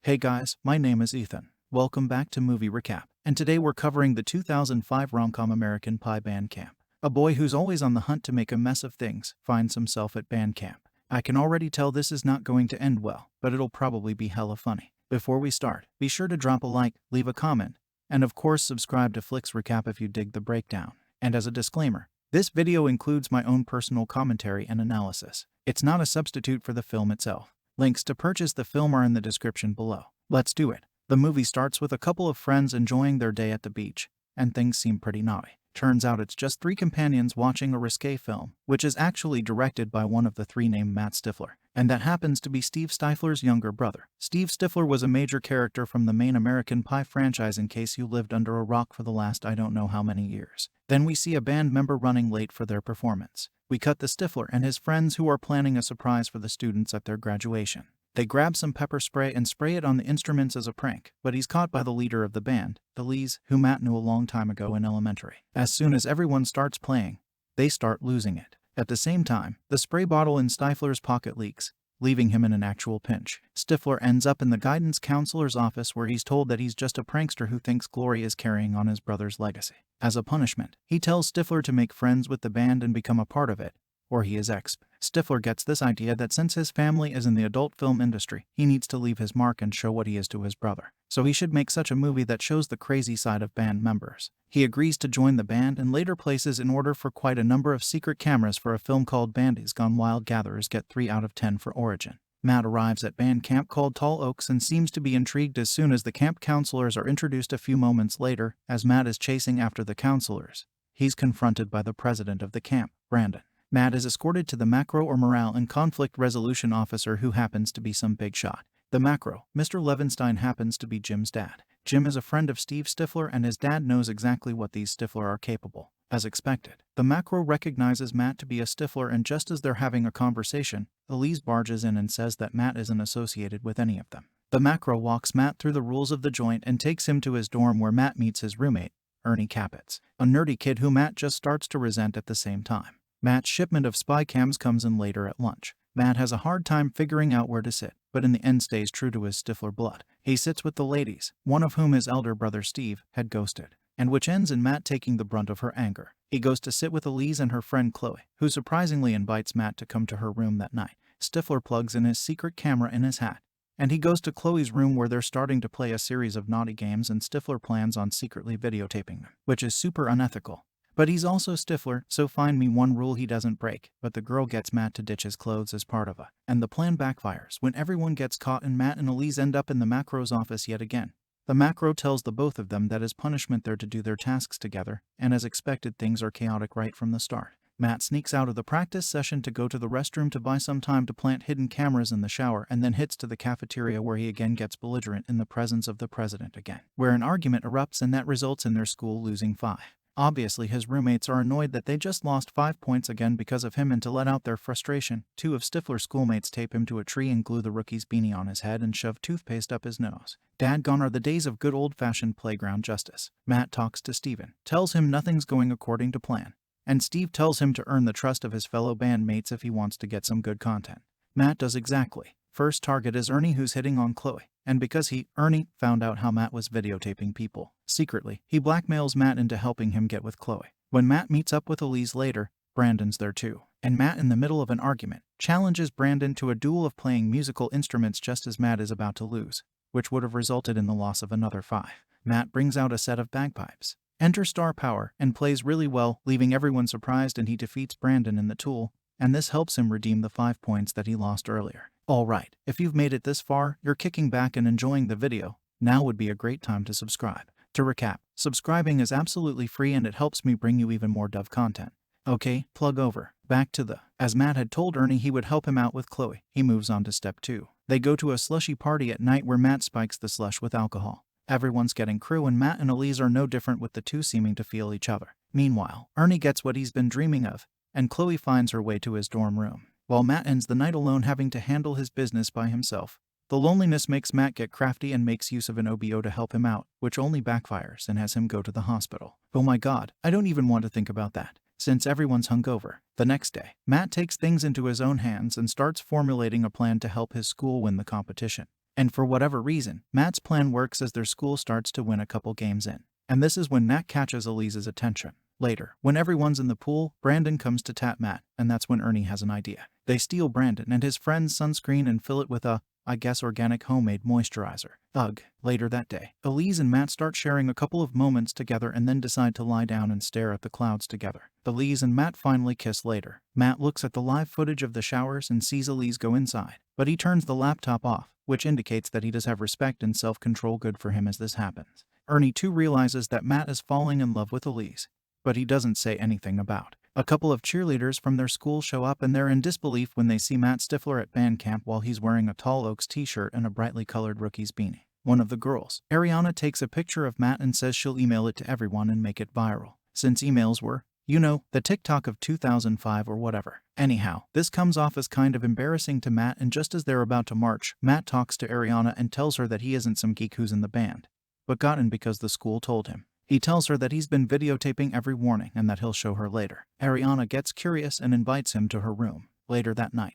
Hey guys, my name is Ethan. Welcome back to Movie Recap, and today we're covering the 2005 rom-com American Pie band camp. A boy who's always on the hunt to make a mess of things finds himself at band camp. I can already tell this is not going to end well, but it'll probably be hella funny. Before we start, be sure to drop a like, leave a comment, and of course subscribe to Flicks Recap if you dig the breakdown. And as a disclaimer, this video includes my own personal commentary and analysis. It's not a substitute for the film itself. Links to purchase the film are in the description below. Let's do it. The movie starts with a couple of friends enjoying their day at the beach, and things seem pretty naughty. Turns out it's just three companions watching a risque film, which is actually directed by one of the three named Matt Stifler, and that happens to be Steve Stifler's younger brother. Steve Stifler was a major character from the main American Pie franchise in case you lived under a rock for the last I don't know how many years. Then we see a band member running late for their performance. We cut to Stifler and his friends who are planning a surprise for the students at their graduation. They grab some pepper spray and spray it on the instruments as a prank, but he's caught by the leader of the band, Elise, who Matt knew a long time ago in elementary. As soon as everyone starts playing, they start losing it. At the same time, the spray bottle in Stifler's pocket leaks, leaving him in an actual pinch. Stifler ends up in the guidance counselor's office where he's told that he's just a prankster who thinks Glory is carrying on his brother's legacy. As a punishment, he tells Stifler to make friends with the band and become a part of it, or he is expelled. Stifler gets this idea that since his family is in the adult film industry, he needs to leave his mark and show what he is to his brother. So he should make such a movie that shows the crazy side of band members. He agrees to join the band and later places an order for quite a number of secret cameras for a film called Bandies Gone Wild. Gatherers get 3 out of 10 for Origin. Matt arrives at band camp called Tall Oaks and seems to be intrigued as soon as the camp counselors are introduced a few moments later. As Matt is chasing after the counselors, he's confronted by the president of the camp, Brandon. Matt is escorted to the macro or morale and conflict resolution officer who happens to be some big shot. The macro, Mr. Levenstein, happens to be Jim's dad. Jim is a friend of Steve Stifler and his dad knows exactly what these Stifler are capable. As expected, the macro recognizes Matt to be a Stifler, and just as they're having a conversation, Elise barges in and says that Matt isn't associated with any of them. The macro walks Matt through the rules of the joint and takes him to his dorm where Matt meets his roommate, Ernie Capitz, a nerdy kid who Matt just starts to resent at the same time. Matt's shipment of spy cams comes in later at lunch. Matt has a hard time figuring out where to sit, but in the end stays true to his Stifler blood. He sits with the ladies, one of whom his elder brother Steve had ghosted, and which ends in Matt taking the brunt of her anger. He goes to sit with Elise and her friend Chloe, who surprisingly invites Matt to come to her room that night. Stifler plugs in his secret camera in his hat, and he goes to Chloe's room where they're starting to play a series of naughty games, and Stifler plans on secretly videotaping them, which is super unethical. But he's also Stifler, so find me one rule he doesn't break. But the girl gets Matt to ditch his clothes as part of it, and the plan backfires when everyone gets caught and Matt and Elise end up in the macro's office yet again. The macro tells the both of them that as punishment they're to do their tasks together, and as expected things are chaotic right from the start. Matt sneaks out of the practice session to go to the restroom to buy some time to plant hidden cameras in the shower, and then hits to the cafeteria where he again gets belligerent in the presence of the president again, where an argument erupts and that results in their school losing 5. Obviously his roommates are annoyed that they just lost 5 points again because of him, and to let out their frustration, 2 of Stifler's schoolmates tape him to a tree and glue the rookie's beanie on his head and shove toothpaste up his nose. Dadgone are the days of good old-fashioned playground justice. Matt talks to Steven, tells him nothing's going according to plan, and Steve tells him to earn the trust of his fellow bandmates if he wants to get some good content. Matt does exactly. First target is Ernie, who's hitting on Chloe, and because Ernie, found out how Matt was videotaping people secretly, he blackmails Matt into helping him get with Chloe. When Matt meets up with Elise later, Brandon's there too, and Matt, in the middle of an argument, challenges Brandon to a duel of playing musical instruments just as Matt is about to lose, which would have resulted in the loss of another 5. Matt brings out a set of bagpipes, enter Star Power, and plays really well, leaving everyone surprised, and he defeats Brandon in the duel, and this helps him redeem the 5 points that he lost earlier. Alright, if you've made it this far, you're kicking back and enjoying the video, now would be a great time to subscribe. To recap, subscribing is absolutely free and it helps me bring you even more Dove content. Okay, plug over. Back to the, as Matt had told Ernie he would help him out with Chloe, he moves on to step 2. They go to a slushy party at night where Matt spikes the slush with alcohol. Everyone's getting crew and Matt and Elise are no different, with the two seeming to feel each other. Meanwhile, Ernie gets what he's been dreaming of, and Chloe finds her way to his dorm room. While Matt ends the night alone having to handle his business by himself, the loneliness makes Matt get crafty and makes use of an OBO to help him out, which only backfires and has him go to the hospital. Oh my god, I don't even want to think about that, since everyone's hungover. The next day, Matt takes things into his own hands and starts formulating a plan to help his school win the competition. And for whatever reason, Matt's plan works as their school starts to win a couple games in. And this is when Matt catches Elise's attention. Later, when everyone's in the pool, Brandon comes to tap Matt, and that's when Ernie has an idea. They steal Brandon and his friend's sunscreen and fill it with a, I guess, organic homemade moisturizer. Ugh. Later that day, Elise and Matt start sharing a couple of moments together and then decide to lie down and stare at the clouds together. Elise and Matt finally kiss later. Matt looks at the live footage of the showers and sees Elise go inside, but he turns the laptop off, which indicates that he does have respect and self-control. Good for him as this happens. Ernie too realizes that Matt is falling in love with Elise, but he doesn't say anything about. A couple of cheerleaders from their school show up and they're in disbelief when they see Matt Stifler at band camp while he's wearing a Tall Oaks t-shirt and a brightly colored Rookies beanie. One of the girls, Ariana, takes a picture of Matt and says she'll email it to everyone and make it viral. Since emails were, you know, the TikTok of 2005 or whatever. Anyhow, this comes off as kind of embarrassing to Matt, and just as they're about to march, Matt talks to Ariana and tells her that he isn't some geek who's in the band, but got in because the school told him. He tells her that he's been videotaping every warning and that he'll show her later. Ariana gets curious and invites him to her room. Later that night.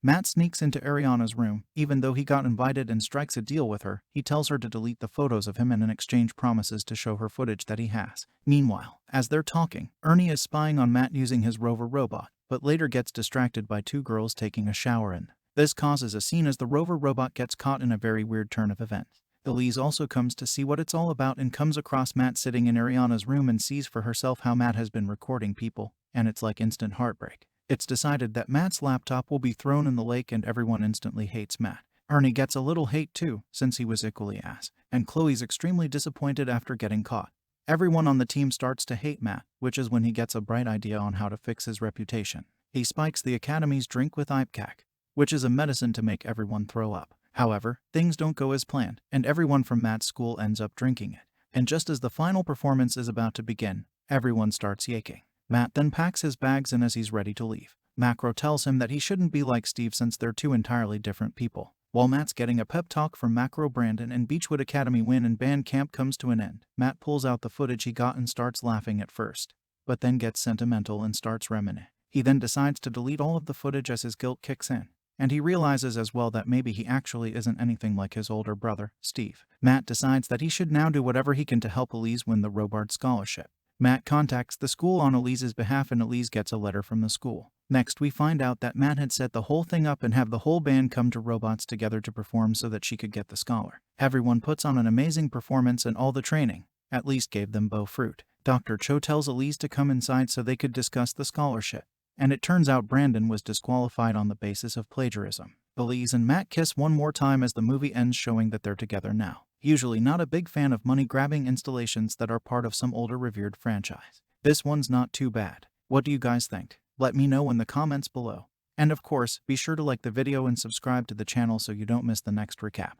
Matt sneaks into Ariana's room. Even though he got invited and strikes a deal with her, he tells her to delete the photos of him and in exchange promises to show her footage that he has. Meanwhile, as they're talking, Ernie is spying on Matt using his rover robot, but later gets distracted by two girls taking a shower in. This causes a scene as the rover robot gets caught in a very weird turn of events. Elise also comes to see what it's all about and comes across Matt sitting in Ariana's room and sees for herself how Matt has been recording people, and it's like instant heartbreak. It's decided that Matt's laptop will be thrown in the lake and everyone instantly hates Matt. Ernie gets a little hate too, since he was equally ass, and Chloe's extremely disappointed after getting caught. Everyone on the team starts to hate Matt, which is when he gets a bright idea on how to fix his reputation. He spikes the academy's drink with ipecac, which is a medicine to make everyone throw up. However, things don't go as planned, and everyone from Matt's school ends up drinking it. And just as the final performance is about to begin, everyone starts yaking. Matt then packs his bags in as he's ready to leave. Macro tells him that he shouldn't be like Steve since they're two entirely different people. While Matt's getting a pep talk from Macro, Brandon and Beechwood Academy win and band camp comes to an end. Matt pulls out the footage he got and starts laughing at first, but then gets sentimental and starts reminiscing. He then decides to delete all of the footage as his guilt kicks in. And he realizes as well that maybe he actually isn't anything like his older brother, Steve. Matt decides that he should now do whatever he can to help Elise win the Robard scholarship. Matt contacts the school on Elise's behalf and Elise gets a letter from the school. Next, we find out that Matt had set the whole thing up and have the whole band come to Robots together to perform so that she could get the scholar. Everyone puts on an amazing performance and all the training at least gave them beau fruit. Dr. Cho tells Elise to come inside so they could discuss the scholarship. And it turns out Brandon was disqualified on the basis of plagiarism. Elise and Matt kiss one more time as the movie ends, showing that they're together now. Usually not a big fan of money-grabbing installations that are part of some older revered franchise. This one's not too bad. What do you guys think? Let me know in the comments below. And of course, be sure to like the video and subscribe to the channel so you don't miss the next recap.